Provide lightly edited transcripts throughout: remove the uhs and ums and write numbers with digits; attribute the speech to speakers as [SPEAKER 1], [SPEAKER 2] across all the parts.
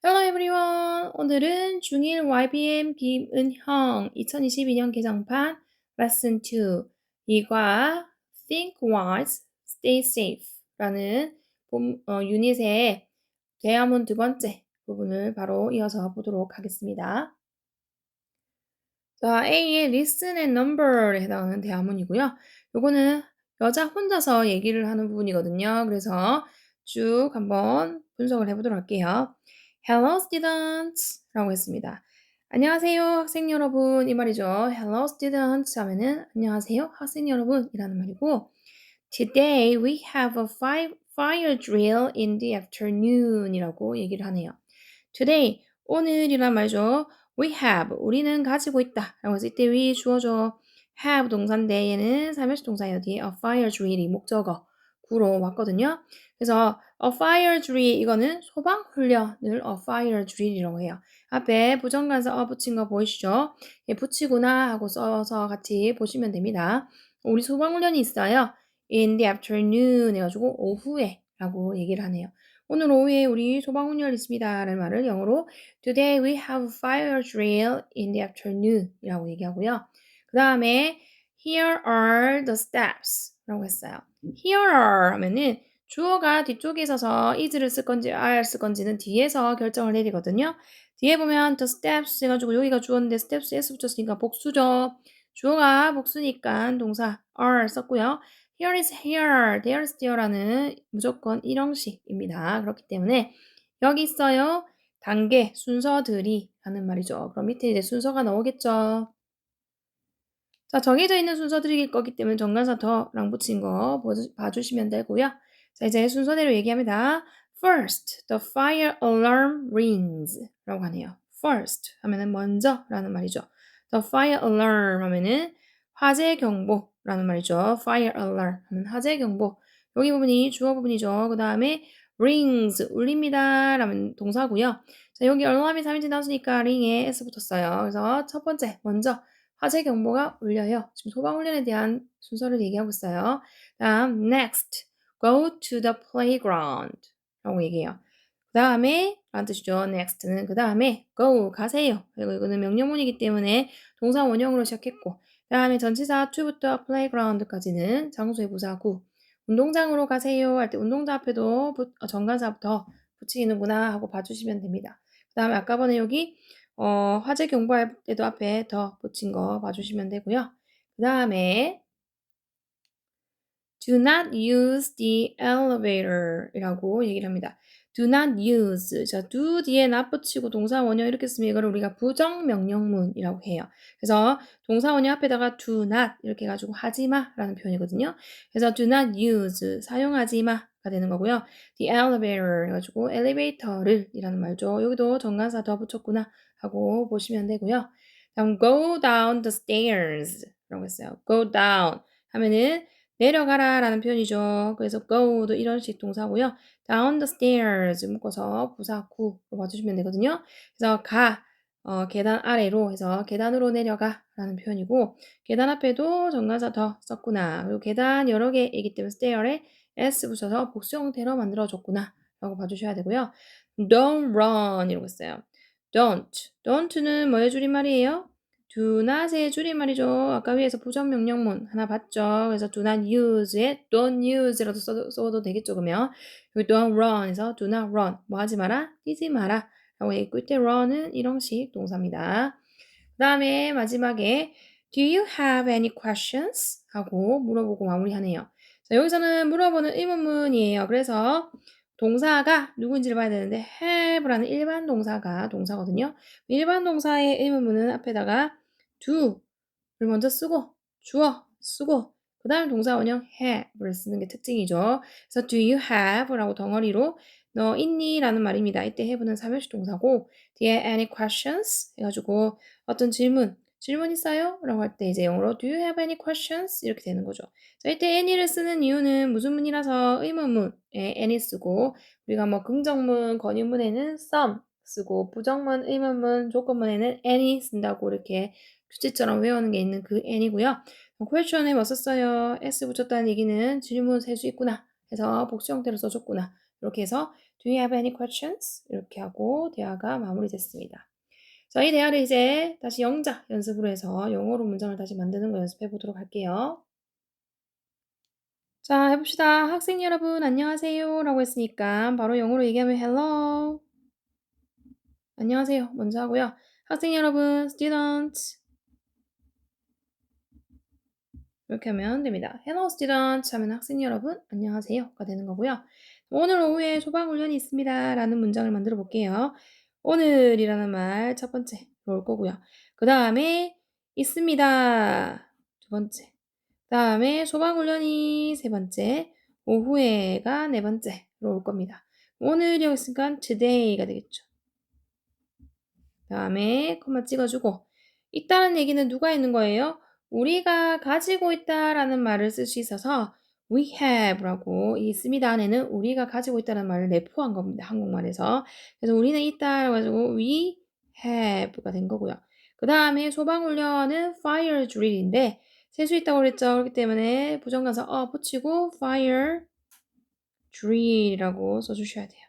[SPEAKER 1] Hello everyone. 오늘은 중1 YBM 김은형 2022년 개정판 Lesson 2 이과 Think Wise, Stay Safe 라는 유닛의 대화문 두 번째 부분을 바로 이어서 보도록 하겠습니다. 자, A의 Listen and Number에 해당하는 대화문이고요. 요거는 여자 혼자서 얘기를 하는 부분이거든요. 그래서 쭉 한번 분석을 해보도록 할게요. Hello students 라고 했습니다. 안녕하세요 학생 여러분 이 말이죠. Hello students 하면은 안녕하세요 학생 여러분 이라는 말이고 Today we have a fire drill in the afternoon 이라고 얘기를 하네요. Today 오늘이란 말이죠. We have 우리는 가지고 있다 라고 했을 때 we 주어져 have 동사인데 얘는 삼형식 동사예요. 뒤에 a fire drill이 목적어 구로 왔거든요. 그래서 a fire drill 이거는 소방 훈련을 a fire drill이라고 해요. 앞에 부정관사 붙인 거 보이시죠? 예, 붙이구나 하고 써서 같이 보시면 됩니다. 우리 소방 훈련이 있어요. In the afternoon 해가지고 오후에 라고 얘기를 하네요. 오늘 오후에 우리 소방 훈련이 있습니다. 라는 말을 영어로 Today we have fire drill in the afternoon 이라고 얘기하고요. 그 다음에 Here are the steps 라고 했어요. Here are 하면은 주어가 뒤쪽에 있어서 is를 쓸 건지 are 쓸 건지는 뒤에서 결정을 내리거든요. 뒤에 보면 the steps 해가지고 여기가 주어인데 steps s 붙였으니까 복수죠. 주어가 복수니까 동사 are 썼고요. Here is here, there is there라는 무조건 일형식입니다. 그렇기 때문에 여기 있어요. 단계, 순서들이 하는 말이죠. 그럼 밑에 이제 순서가 나오겠죠. 자, 정해져 있는 순서들일 거기 때문에 정관사 더랑 붙인 거 봐주시면 되고요. 자, 이제 순서대로 얘기합니다. First, the fire alarm rings 라고 하네요. First 하면은 먼저 라는 말이죠. The fire alarm 하면은 화재 경보라는 말이죠. Fire alarm 하면 화재 경보. 여기 부분이 주어 부분이죠. 그 다음에 rings 울립니다 라면 동사고요. 자, 여기 alarm이 3인칭 나왔으니까 ring에 s 붙었어요. 그래서 첫 번째 먼저 화재 경보가 울려요. 지금 소방훈련에 대한 순서를 얘기하고 있어요. 다음 next, go to the playground 라고 얘기해요. 그 다음에 라는 뜻이죠. next는 그 다음에 go 가세요. 그리고 이거는 명령문이기 때문에 동사 원형으로 시작했고 그 다음에 전치사 to부터 playground까지는 장소의 부사 구 운동장으로 가세요 할 때 운동장 앞에도 정관사부터 붙이는구나 하고 봐주시면 됩니다. 그 다음에 아까 전에 여기 화재 경보할 때도 앞에 더 붙인 거 봐주시면 되고요. 그 다음에 Do not use the elevator 이라고 얘기를 합니다. Do not use. 자, do 뒤에 not 붙이고 동사 원형 이렇게 쓰면 이걸 우리가 부정명령문이라고 해요. 그래서 동사 원형 앞에다가 do not 이렇게 해가지고 하지마 라는 표현이거든요. 그래서 do not use. 사용하지 마가 되는 거고요. The elevator 해가지고 엘리베이터를 이라는 말죠. 여기도 정관사 더 붙였구나 하고 보시면 되고요. 다음 go down the stairs 라고 했어요. go down 하면은 내려가라 라는 표현이죠. 그래서 go도 이런 식 동사고요. down the stairs 묶어서 부사 구로 봐주시면 되거든요. 그래서 계단 아래로 해서 계단으로 내려가 라는 표현이고 계단 앞에도 정관사 더 썼구나. 그리고 계단 여러 개이기 때문에 stair에 s 붙여서 복수 형태로 만들어줬구나 라고 봐주셔야 되고요. don't run 이러고 있어요. don't는 뭐의 줄임말이에요? do not의 줄임말이죠. 아까 위에서 부정명령문 하나 봤죠. 그래서 do not use에 don't use라도 써도 되겠죠. 그러면 여기 don't run에서 do not run 뭐 하지 마라? 뛰지 마라 라고 얘기했고 이때 run은 일형식 동사입니다. 그 다음에 마지막에 do you have any questions? 하고 물어보고 마무리하네요. 자, 여기서는 물어보는 의문문이에요. 그래서 동사가 누군지를 봐야 되는데 have라는 일반 동사가 동사거든요. 일반 동사의 의문문은 앞에다가 do를 먼저 쓰고 주어 쓰고 그 다음 동사 원형 have를 쓰는 게 특징이죠. 그래서 do you have 라고 덩어리로 너 있니? 라는 말입니다. 이때 have는 삼형식 동사고 뒤에 any questions 해가지고 어떤 질문 있어요? 라고 할 때 이제 영어로 do you have any questions? 이렇게 되는 거죠. 자, 이때 any를 쓰는 이유는 무슨 문이라서 의문문에 any 쓰고 우리가 뭐 긍정문, 권유문에는 some 쓰고 부정문, 의문문, 조건문에는 any 쓴다고 이렇게 규칙처럼 외우는 게 있는 그 any고요. question에 뭐 썼어요? s 붙였다는 얘기는 질문 셀 수 있구나 해서 복수 형태로 써줬구나. 이렇게 해서 Do you have any questions? 이렇게 하고 대화가 마무리됐습니다. 자, 이 대화를 이제 다시 영작 연습으로 해서 영어로 문장을 다시 만드는 거 연습해 보도록 할게요. 자, 해봅시다. 학생 여러분, 안녕하세요. 라고 했으니까 바로 영어로 얘기하면 hello. 안녕하세요. 먼저 하고요. 학생 여러분, students. 이렇게 하면 됩니다. Hello, students 하면 학생 여러분, 안녕하세요가 되는 거고요. 오늘 오후에 소방훈련이 있습니다. 라는 문장을 만들어 볼게요. 오늘이라는 말 첫 번째로 올 거고요. 그 다음에 있습니다. 두 번째. 그 다음에 소방훈련이 세 번째. 오후에가 네 번째로 올 겁니다. 오늘이라고 했으니까 today가 되겠죠. 그 다음에 콤마 찍어주고 있다는 얘기는 누가 있는 거예요? 우리가 가지고 있다라는 말을 쓸 수 있어서 we have라고 있습니다 안에는 우리가 가지고 있다는 말을 내포한 겁니다. 한국말에서. 그래서 우리는 있다라고 해가지고 we have가 된 거고요. 그 다음에 소방훈련은 fire drill인데 셀 수 있다고 그랬죠. 그렇기 때문에 부정관사 붙이고 fire drill이라고 써주셔야 돼요.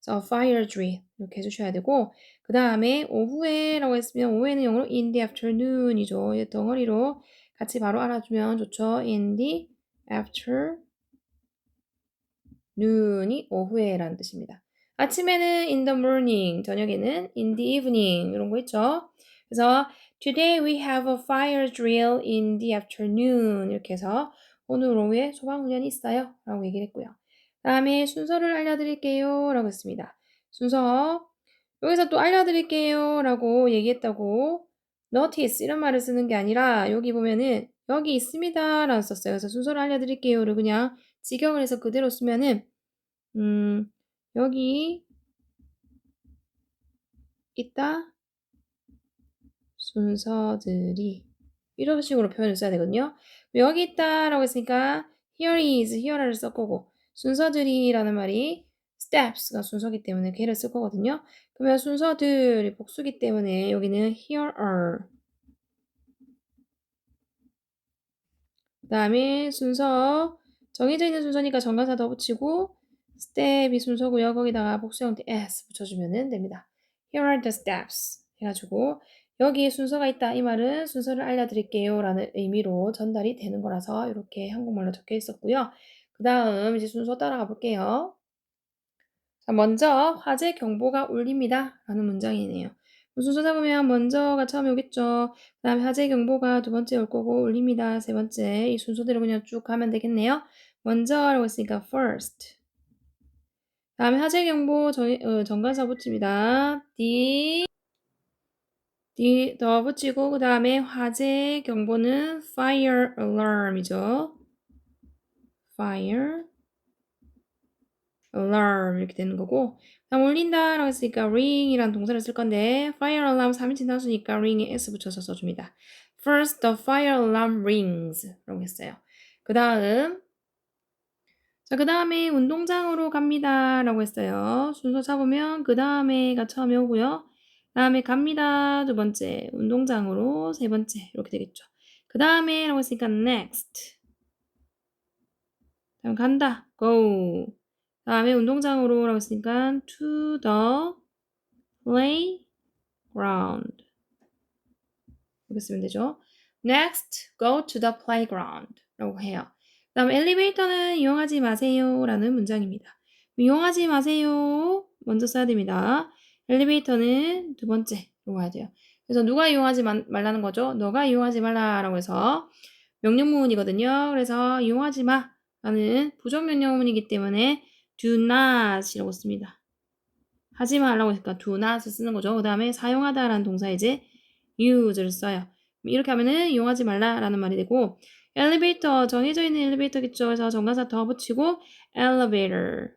[SPEAKER 1] 그래서 fire drill 이렇게 해주셔야 되고 그 다음에 오후에라고 했으면 오후에는 영어로 in the afternoon이죠. 이 덩어리로 같이 바로 알아주면 좋죠. in the afternoon이 오후에라는 뜻입니다. 아침에는 in the morning, 저녁에는 in the evening 이런 거 있죠. 그래서 today we have a fire drill in the afternoon 이렇게 해서 오늘 오후에 소방훈련이 있어요 라고 얘기를 했고요. 다음에 순서를 알려드릴게요 라고 했습니다. 순서 여기서 또 알려드릴게요 라고 얘기했다고 notice 이런 말을 쓰는 게 아니라 여기 보면은 여기 있습니다 라고 썼어요. 그래서 순서를 알려드릴게요를 그냥 직역을 해서 그대로 쓰면은 여기 있다 순서들이 이런 식으로 표현을 써야 되거든요. 여기 있다라고 했으니까 here is, here를 쓸 거고 순서들이라는 말이 steps가 순서기 때문에 걔를 쓸 거거든요. 그러면 순서들이 복수기 때문에 여기는 here are 그 다음에 순서 정해져 있는 순서니까 정관사 더 붙이고 step이 순서고요. 거기다가 복수 형태 s 붙여주면 됩니다. Here are the steps 해가지고 여기에 순서가 있다. 이 말은 순서를 알려드릴게요 라는 의미로 전달이 되는 거라서 이렇게 한국말로 적혀 있었고요. 그 다음 이제 순서 따라가 볼게요. 자, 먼저 화재 경보가 울립니다 라는 문장이네요. 순서 잡으면 먼저가 처음에 오겠죠. 그 다음에 화재 경보가 두 번째 올 거고 울립니다. 세 번째 이 순서대로 그냥 쭉 가면 되겠네요. 먼저라고 했으니까 first. 다음에 화재 경보 정관사 붙입니다. 더 붙이고 그 다음에 화재 경보는 fire alarm이죠. fire alarm 이렇게 되는 거고 다음 울린다라고 했으니까 ring이라는 동사를 쓸 건데 fire alarm 3인칭 단수니까 ring에 s 붙여서 써줍니다. First the fire alarm rings 라고 했어요. 그 다음 그 다음에 운동장으로 갑니다 라고 했어요. 순서 잡으면 그 다음에가 처음에 오고요. 다음에 갑니다 두 번째, 운동장으로 세 번째 이렇게 되겠죠. 그 다음에 라고 했으니까 next 다음 간다 go 다음에 운동장으로 라고 했으니까 to the playground 이렇게 쓰면 되죠. next go to the playground 라고 해요. 그 다음 엘리베이터는 이용하지 마세요 라는 문장입니다. 이용하지 마세요 먼저 써야 됩니다. 엘리베이터는 두 번째로 와야 돼요. 그래서 누가 이용하지 말라는 거죠? 너가 이용하지 말라라고 해서 명령문이거든요. 그래서 이용하지 마 라는 부정명령문이기 때문에 do not이라고 씁니다. 하지 말라고 했으니까 do not을 쓰는 거죠. 그 다음에 사용하다라는 동사 이제 use를 써요. 이렇게 하면은 이용하지 말라라는 말이 되고 엘리베이터 정해져 있는 엘리베이터겠죠. 그래서 정관사 더 붙이고 elevator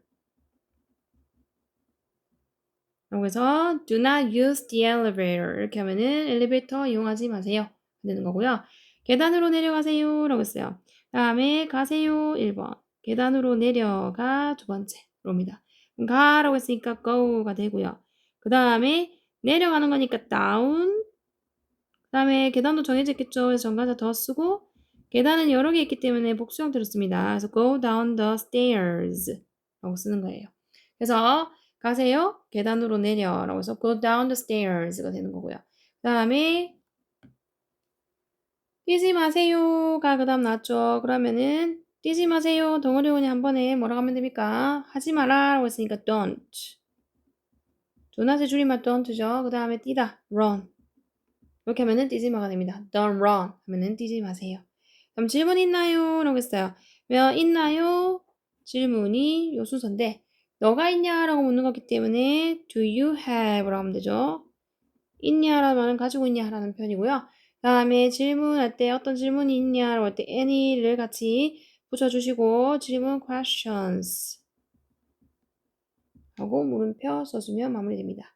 [SPEAKER 1] 라고 해서 do not use the elevator 이렇게 하면은 엘리베이터 이용하지 마세요 되는 거고요. 계단으로 내려가세요 라고 했어요. 다음에 가세요 1번 계단으로 내려가 두 번째로입니다. 가라고 했으니까 go가 되고요. 그 다음에 내려가는 거니까 down 그 다음에 계단도 정해져 있겠죠. 그래서 정관사 더 쓰고 계단은 여러 개 있기 때문에 복수 형태로 씁니다. 그래서 go down the stairs 라고 쓰는 거예요. 그래서 가세요. 계단으로 내려라고 해서 go down the stairs가 되는 거고요. 그다음에 뛰지 마세요가 그다음 나왔죠. 그러면은 뛰지 마세요. 덩어리 원이 한 번에 뭐라고 하면 됩니까? 하지 마라라고 했으니까 don't. do not의 줄임말 don't죠. 그다음에 뛰다 run. 이렇게 하면은 뛰지 마가 됩니다. Don't run 하면은 뛰지 마세요. 그럼 질문 있나요? 라고 했어요. 왜 있나요? 질문이 요 순서인데 너가 있냐라고 묻는 거기 때문에 do you have라고 하면 되죠. 있냐라는 말은 가지고 있냐라는 표현이고요. 다음에 질문할 때 어떤 질문이 있냐라고 할 때 any를 같이 붙여주시고 질문 questions 하고 물음표 써주면 마무리됩니다.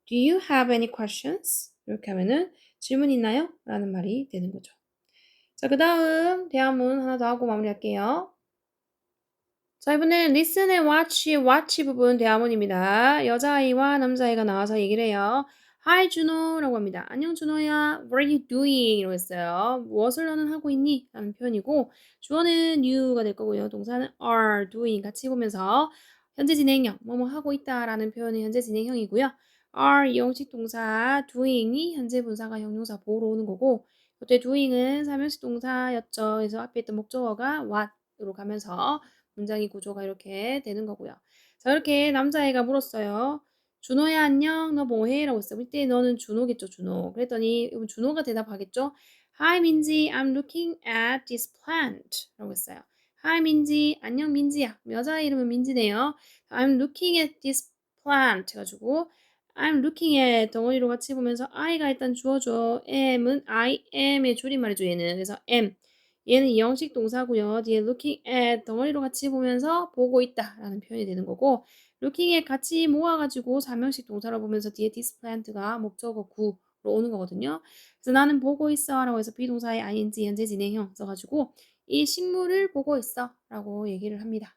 [SPEAKER 1] Do you have any questions? 이렇게 하면은 질문 있나요? 라는 말이 되는 거죠. 자, 그 다음 대화문 하나 더 하고 마무리할게요. 자, 이번엔 listen and watch 부분 대화문입니다. 여자아이와 남자아이가 나와서 얘기를 해요. Hi, 준호라고 합니다. 안녕, 준호야. What are you doing? 이러고 했어요. 무엇을 너는 하고 있니? 라는 표현이고 주어는 you가 될 거고요. 동사는 are doing 같이 보면서 현재 진행형, 뭐뭐 하고 있다라는 표현은 현재 진행형이고요. are 이형식 동사, doing이 현재 분사가 형용사 보호로 오는 거고 이때 doing은 삼형식 동사였죠. 그래서 앞에 있던 목적어가 what으로 가면서 문장의 구조가 이렇게 되는 거고요. 자, 이렇게 남자애가 물었어요. 준호야, 안녕. 너 뭐해? 라고 했어요. 이때 너는 준호겠죠, 준호. 그랬더니 준호가 대답하겠죠. Hi, 민지. I'm looking at this plant. 라고 했어요. Hi, 민지. 안녕, 민지야. 여자 이름은 민지네요. I'm looking at this plant. 해가지고 I'm looking at 덩어리로 같이 보면서 I가 일단 주어줘. Am은 I am의 줄임말이죠, 얘는. 그래서 am. 얘는 이형식 동사고요. 뒤에 looking at 덩어리로 같이 보면서 보고 있다 라는 표현이 되는 거고 looking at 같이 모아가지고 3형식 동사로 보면서 뒤에 this plant가 목적어 구로 오는 거거든요. 그래서 나는 보고 있어 라고 해서 비동사의 ing 현재 진행형 써가지고 이 식물을 보고 있어 라고 얘기를 합니다.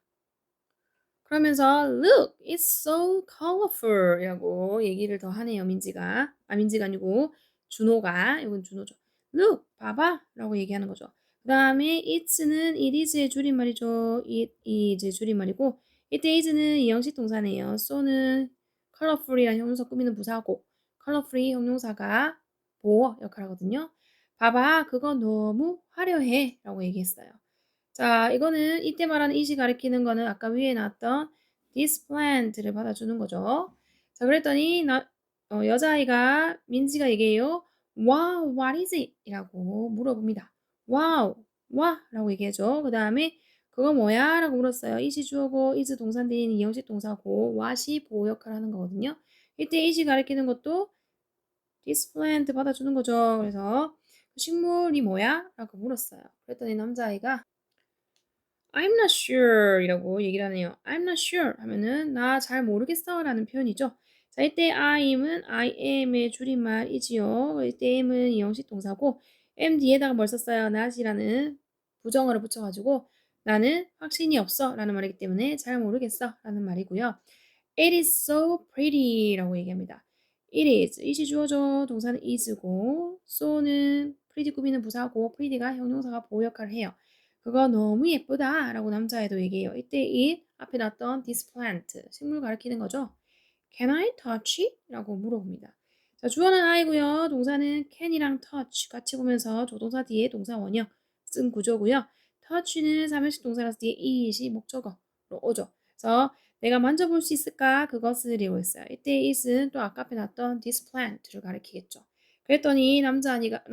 [SPEAKER 1] 그러면서 look, it's so colorful 이라고 얘기를 더 하네요, 민지가. 민지가 아니고 준호가. 이건 준호죠. look, 봐봐 라고 얘기하는 거죠. 그 다음에 it's는 it is의 줄임말이죠. it is 줄임말이고 it is는 이형식 동사네요. so는 colorful이라는 형용사 꾸미는 부사고 colorful이 형용사가 보호 역할을 하거든요. 봐봐, 그거 너무 화려해 라고 얘기했어요. 자, 이거는 이때 말하는 it이 가리키는 거는 아까 위에 나왔던 this plant를 받아주는 거죠. 자, 그랬더니 여자아이가 민지가 얘기해요. Wow, what is it? 이라고 물어봅니다. Wow, 와 라고 얘기해줘. 그 다음에 그거 뭐야? 라고 물었어요. it이 주어고 is 동사인 이형식 동사고 what이 보호 역할을 하는 거거든요. 이때 it이 가리키는 것도 this plant 받아주는 거죠. 그래서 그 식물이 뭐야? 라고 물었어요. 그랬더니 남자아이가 I'm not sure 이라고 얘기를 하네요. I'm not sure 하면은 나 잘 모르겠어 라는 표현이죠. 자, 이때 I'm은 I am의 줄임말이지요. 이때 am은 이형식 동사고 am 뒤에다가 뭘 썼어요? not이라는 부정어를 붙여가지고 나는 확신이 없어 라는 말이기 때문에 잘 모르겠어 라는 말이고요. It is so pretty 라고 얘기합니다. It is, it이 주어져 동사는 is고 so는 pretty 꾸미는 부사고 pretty가 형용사가 보호 역할을 해요. 그거 너무 예쁘다 라고 남자애도 얘기해요. 이때 it 앞에 놨던 this plant 식물 가리키는 거죠. Can I touch it? 라고 물어봅니다. 자, 주어는 I고요. 동사는 can이랑 touch 같이 보면서 조동사 뒤에 동사 원형 쓴 구조고요. touch는 삼형식 동사라서 뒤에 it이 목적어로 오죠. 그래서 내가 만져볼 수 있을까? 그것을 이고 있어요. 이때 it은 또 아까 앞에 놨던 this plant를 가리키겠죠. 그랬더니 여자아이가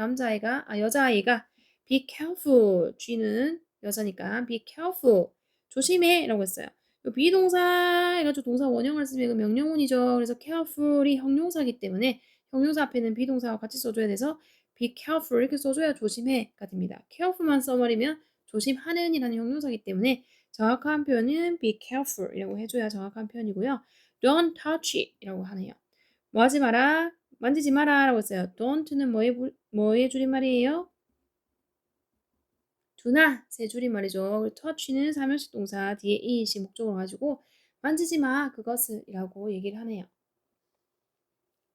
[SPEAKER 1] be careful. G는 여자니까 be careful. 조심해 라고 했어요. 비동사 해가지고 동사 원형을 쓰면 이거 명령문이죠. 그래서 careful이 형용사기 때문에 형용사 앞에는 비동사와 같이 써줘야 돼서 be careful 이렇게 써줘야 조심해가 됩니다. careful만 써버리면 조심하는 이라는 형용사기 때문에 정확한 표현은 be careful 이라고 해줘야 정확한 표현이고요. don't touch it 이라고 하네요. 뭐 하지 마라, 만지지 마라 라고 했어요. don't는 뭐의 줄임말이에요? 두나 세 줄임말이죠. touch는 삼형식 동사 뒤에 it이 목적으로 가지고 만지지 마 그것을 이라고 얘기를 하네요.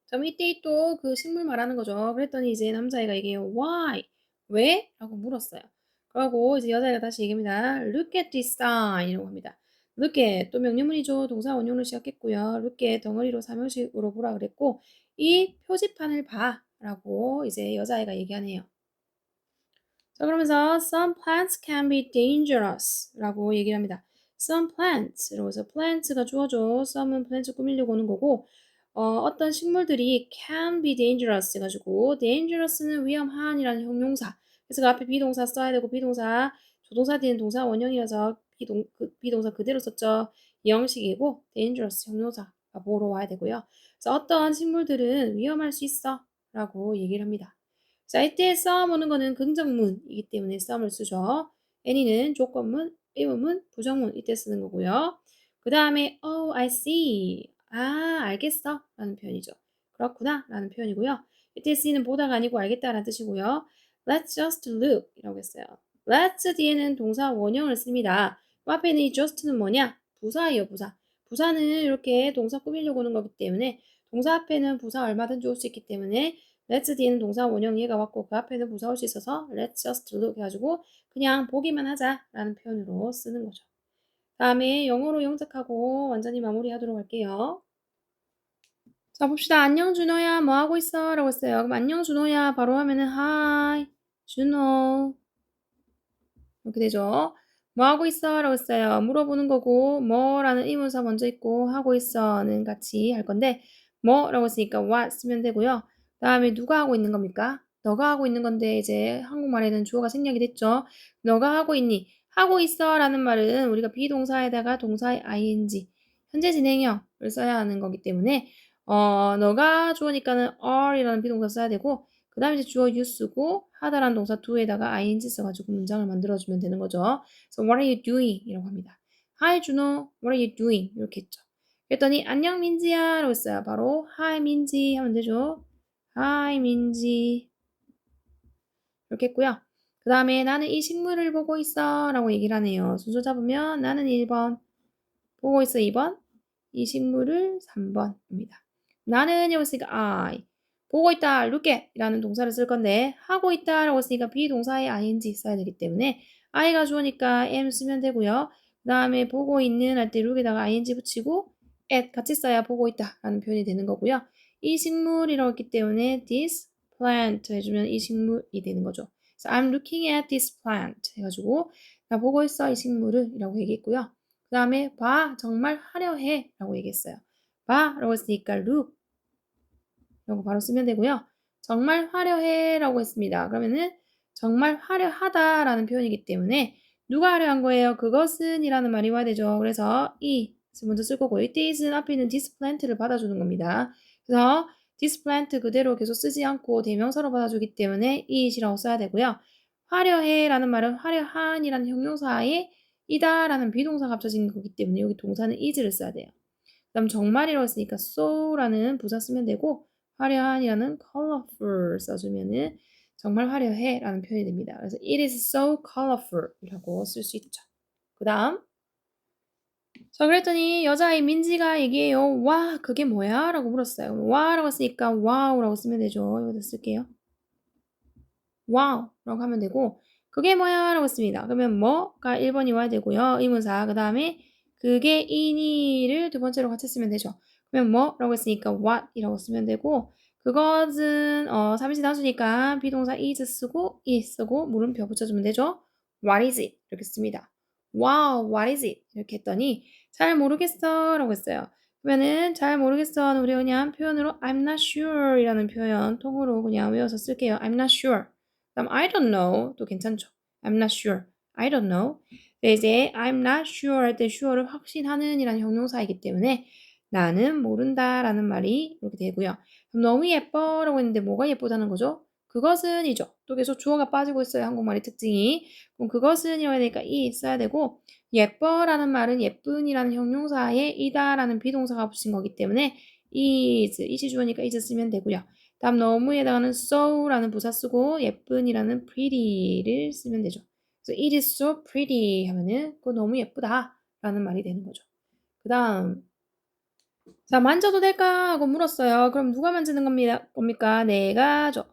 [SPEAKER 1] 자, 이때 또 그 식물 말하는 거죠. 그랬더니 이제 남자애가 얘기해요. Why? 왜? 라고 물었어요. 그러고 이제 여자애가 다시 얘기합니다. Look at this sign 이라고 합니다. look at 또 명령문이죠. 동사 원형으로 시작했고요. look at 덩어리로 삼형식으로 보라 그랬고 이 표지판을 봐 라고 이제 여자애가 얘기하네요. 자, 그러면서 some plants can be dangerous 라고 얘기를 합니다. some plants 이러고 해서 plants가 주어져 some은 plants 꾸미려고 하는 거고 어떤 식물들이 can be dangerous 해가지고 dangerous는 위험한 이라는 형용사 그래서 그 앞에 비동사 써야 되고 비동사 조동사 뒤에는 동사 원형이라서 비동사 그대로 썼죠. 이 형식이고 dangerous 형용사가 보러 와야 되고요. 그래서 어떤 식물들은 위험할 수 있어 라고 얘기를 합니다. 자, 이때 some 오는 거는 긍정문이기 때문에 some을 쓰죠. any는 조건문, 의문문, 부정문 이때 쓰는 거고요. 그 다음에 oh, I see. 아, 알겠어 라는 표현이죠. 그렇구나 라는 표현이고요. 이때 쓰이는 보다가 아니고 알겠다라는 뜻이고요. Let's just look 이라고 했어요. Let's 뒤에는 동사 원형을 씁니다. 그 앞에 있는 이 just는 뭐냐? 부사예요, 부사. 부사는 이렇게 동사 꾸미려고 하는 거기 때문에 동사 앞에는 부사 얼마든지 올 수 있기 때문에 let's 뒤에는 동사 원형 얘가 왔고 그 앞에는 부사 올 수 있어서 let's just look 해가지고 그냥 보기만 하자라는 표현으로 쓰는 거죠. 다음에 영어로 영작하고 완전히 마무리하도록 할게요. 자, 봅시다. 안녕 준호야 뭐 하고 있어? 라고 했어요. 그럼 안녕 준호야 바로 하면은 hi 준호 이렇게 되죠. 뭐 하고 있어? 라고 했어요. 물어보는 거고 뭐라는 의문사 먼저 있고 하고 있어는 같이 할 건데 뭐라고 했으니까 what 쓰면 되고요. 다음에 누가 하고 있는 겁니까? 너가 하고 있는 건데 이제 한국말에는 주어가 생략이 됐죠. 너가 하고 있니? 하고 있어 라는 말은 우리가 비동사에다가 동사의 ing 현재 진행형을 써야 하는 거기 때문에 너가 주어니까는 are이라는 비동사 써야 되고 그 다음에 이제 주어 you 쓰고 하다라는 동사 do에다가 ing 써가지고 문장을 만들어주면 되는 거죠. So what are you doing? 이라고 합니다. Hi 준호, what are you doing? 이렇게 했죠. 그랬더니 안녕 민지야 라고 했어요. 바로 Hi 민지 하면 되죠. Hi 민지 이렇게 했고요. 그 다음에 나는 이 식물을 보고 있어 라고 얘기를 하네요. 순서 잡으면 나는 1번, 보고 있어 2번, 이 식물을 3번입니다. 나는 여기 있으니까 I 보고 있다 look at 이라는 동사를 쓸 건데 하고 있다 라고 했으니까 비동사에 ing 써야 되기 때문에 I가 주어니까 am 쓰면 되고요. 그 다음에 보고 있는 할 때 look에다가 ing 붙이고 at 같이 써야 보고 있다 라는 표현이 되는 거고요. 이 식물이라고 했기 때문에 this plant 해주면 이 식물이 되는 거죠. 그래서 I'm looking at this plant 해가지고 나 보고 있어 이 식물을 이라고 얘기했고요. 그 다음에 봐 정말 화려해 라고 얘기했어요. 봐 라고 했으니까 look 라고 바로 쓰면 되고요. 정말 화려해 라고 했습니다. 그러면은 정말 화려하다 라는 표현이기 때문에 누가 화려한 거예요? 그것은 이라는 말이 와야 되죠. 그래서 이 먼저 쓸 거고 이 this는 앞에 있는 this plant를 받아주는 겁니다. 그래서 this plant 그대로 계속 쓰지 않고 대명사로 받아주기 때문에 it이라고 써야 되고요. 화려해 라는 말은 화려한 이라는 형용사에 이다 라는 비동사가 합쳐진 거기 때문에 여기 동사는 is를 써야 돼요. 그 다음 정말이라고 했으니까 so라는 부사 쓰면 되고 화려한이라는 colorful 써주면은 정말 화려해 라는 표현이 됩니다. 그래서 it is so colorful 이라고 쓸 수 있죠. 그 다음 자 그랬더니 여자아이 민지가 얘기해요. 와 그게 뭐야? 라고 물었어요. 와 라고 쓰니까 wow 라고 쓰면 되죠. 여기다 쓸게요. wow 라고 하면 되고 그게 뭐야? 라고 했습니다. 그러면 뭐가 1번이 와야 되고요. 의문사 그 다음에 그게 이니를 두 번째로 같이 쓰면 되죠. 그러면 뭐라고 했으니까 what 이라고 쓰면 되고 그것은 삼인칭 단수니까 비동사 is 쓰고 is 쓰고 물음표 붙여주면 되죠. What is it? 이렇게 씁니다. Wow, what is it? 이렇게 했더니 잘 모르겠어 라고 했어요. 그러면은 잘 모르겠어는 우리 그냥 표현으로 I'm not sure 이라는 표현 통으로 그냥 외워서 쓸게요. I'm not sure. 그다음 I don't know도 괜찮죠. I'm not sure. I don't know. 근데 이제 I'm not sure 할 때 sure를 확신하는 이라는 형용사이기 때문에 나는 모른다 라는 말이 이렇게 되고요. 그럼 너무 예뻐 라고 했는데 뭐가 예쁘다는 거죠? 그것은 이죠. 또 계속 주어가 빠지고 있어요. 한국말의 특징이. 그럼 그것은 이라고 되니까 이 써야 되고 예뻐라는 말은 예쁜이라는 형용사에 이다라는 비동사가 붙인 거기 때문에 is이 주어니까 is 쓰면 되고요. 다음 너무에다가는 so라는 부사 쓰고 예쁜이라는 pretty를 쓰면 되죠. 그래서 it is so pretty 하면은 그거 너무 예쁘다 라는 말이 되는 거죠. 그 다음 자 만져도 될까 하고 물었어요. 그럼 누가 만지는 겁니까? 내가죠.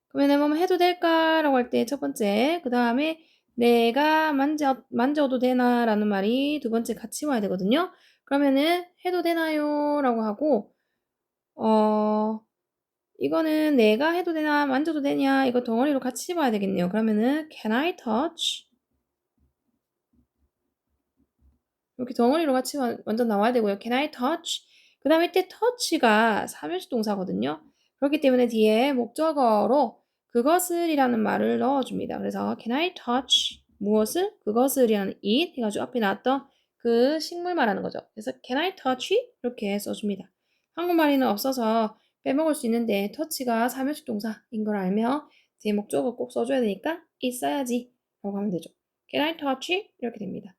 [SPEAKER 1] 그러면 뭐 해도 될까? 라고 할 때 첫 번째 그 다음에 내가 만져도 되나? 라는 말이 두 번째 같이 와야 되거든요. 그러면은 해도 되나요? 라고 하고 이거는 내가 해도 되나? 만져도 되냐? 이거 덩어리로 같이 봐야 되겠네요. 그러면은 can I touch? 이렇게 덩어리로 같이 완전 나와야 되고요. Can I touch? 그 다음에 이때 touch가 삼형식 동사거든요. 그렇기 때문에 뒤에 목적어로 그것을이라는 말을 넣어줍니다. 그래서 Can I touch? 무엇을? 그것을이라는 it 해가지고 앞에 나왔던 그 식물 말하는 거죠. 그래서 Can I touch it? 이렇게 써줍니다. 한국말에는 없어서 빼먹을 수 있는데 touch가 삼형식 동사인 걸 알면 뒤에 목적어 꼭 써줘야 되니까 it 써야지 라고 하면 되죠. Can I touch it? 이렇게 됩니다.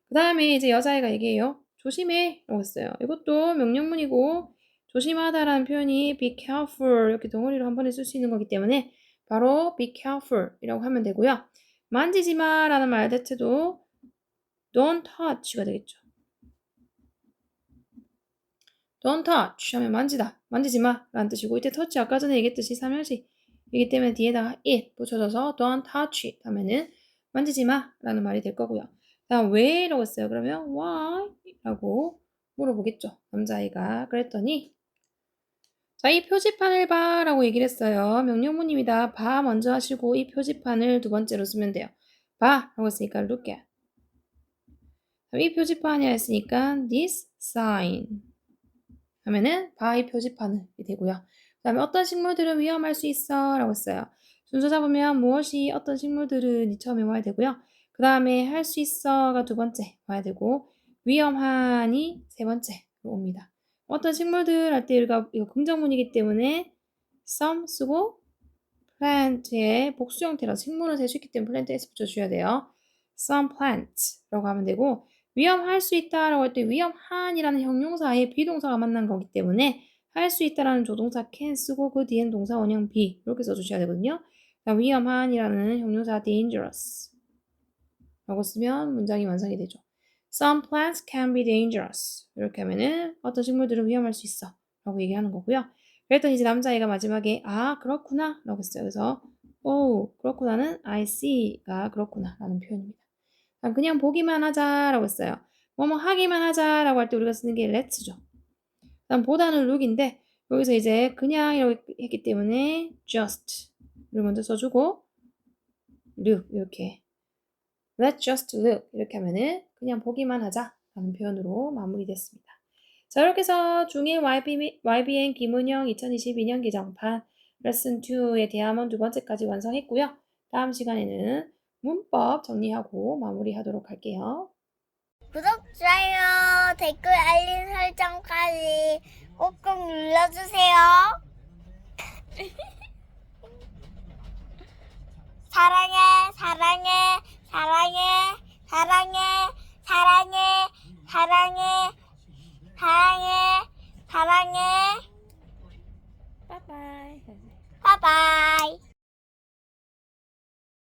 [SPEAKER 1] 그 다음에 이제 여자애가 얘기해요. 조심해 라고 했어요. 이것도 명령문이고 조심하다라는 표현이 be careful 이렇게 덩어리로 한 번에 쓸 수 있는 거기 때문에 바로 be careful 이라고 하면 되고요. 만지지 마 라는 말 자체도 don't touch가 되겠죠. don't touch 하면 만지다, 만지지 마 라는 뜻이고 이때 touch 아까 전에 얘기했듯이 삼형식이기 때문에 뒤에다가 it 붙여줘서 don't touch it 하면은 만지지 마 라는 말이 될 거고요. 다음 왜? 라고 했어요. 그러면 why? 라고 물어보겠죠. 남자아이가. 그랬더니 자, 이 표지판을 봐 라고 얘기를 했어요. 명령문입니다. 봐 먼저 하시고 이 표지판을 두 번째로 쓰면 돼요. 봐 라고 했으니까 look at. 이 표지판이라 했으니까 this sign 하면은 봐 이 표지판을 되고요. 그 다음에 어떤 식물들은 위험할 수 있어 라고 했어요. 순서 잡으면 무엇이 어떤 식물들은 처음에 와야 되고요. 그 다음에 할 수 있어가 두 번째 와야 되고 위험하니 세 번째로 옵니다. 어떤 식물들 할 때 우리가 이거 긍정문이기 때문에 some 쓰고 plant의 복수 형태라서 식물은 셀 수 있기 때문에 plant s 붙여주셔야 돼요. some plants라고 하면 되고 위험할 수 있다라고 할 때 위험한이라는 형용사에 비동사가 만난 거기 때문에 할 수 있다라는 조동사 can 쓰고 그 뒤엔 동사 원형 be 이렇게 써주셔야 되거든요. 위험한이라는 형용사 dangerous 라고 쓰면 문장이 완성이 되죠. Some plants can be dangerous. 이렇게 하면은 어떤 식물들은 위험할 수 있어 라고 얘기하는 거고요. 그랬더니 이제 남자애가 마지막에 아 그렇구나 라고 했어요. 그래서 오 그렇구나는 I see가 그렇구나 라는 표현입니다. 그냥 보기만 하자라고 했어요. 뭐뭐 하기만 하자라고 할 때 우리가 쓰는 게 let's죠. 그다음 보다는 look인데 여기서 이제 그냥 이렇게 했기 때문에 just를 먼저 써주고 look 이렇게 let's just look 이렇게 하면은 그냥 보기만 하자라는 표현으로 마무리됐습니다. 자 이렇게 해서 중1 YBN 김은영 2022년 개정판 레슨 2의 대화문 두 번째까지 완성했고요. 다음 시간에는 문법 정리하고 마무리하도록 할게요.
[SPEAKER 2] 구독, 좋아요, 댓글, 알림 설정까지 꼭꼭 눌러주세요. 사랑해, 사랑해, 사랑해, 사랑해, 사랑해, 사랑해, 사랑해, 사랑해.
[SPEAKER 1] 바이바이.
[SPEAKER 2] 바이바이.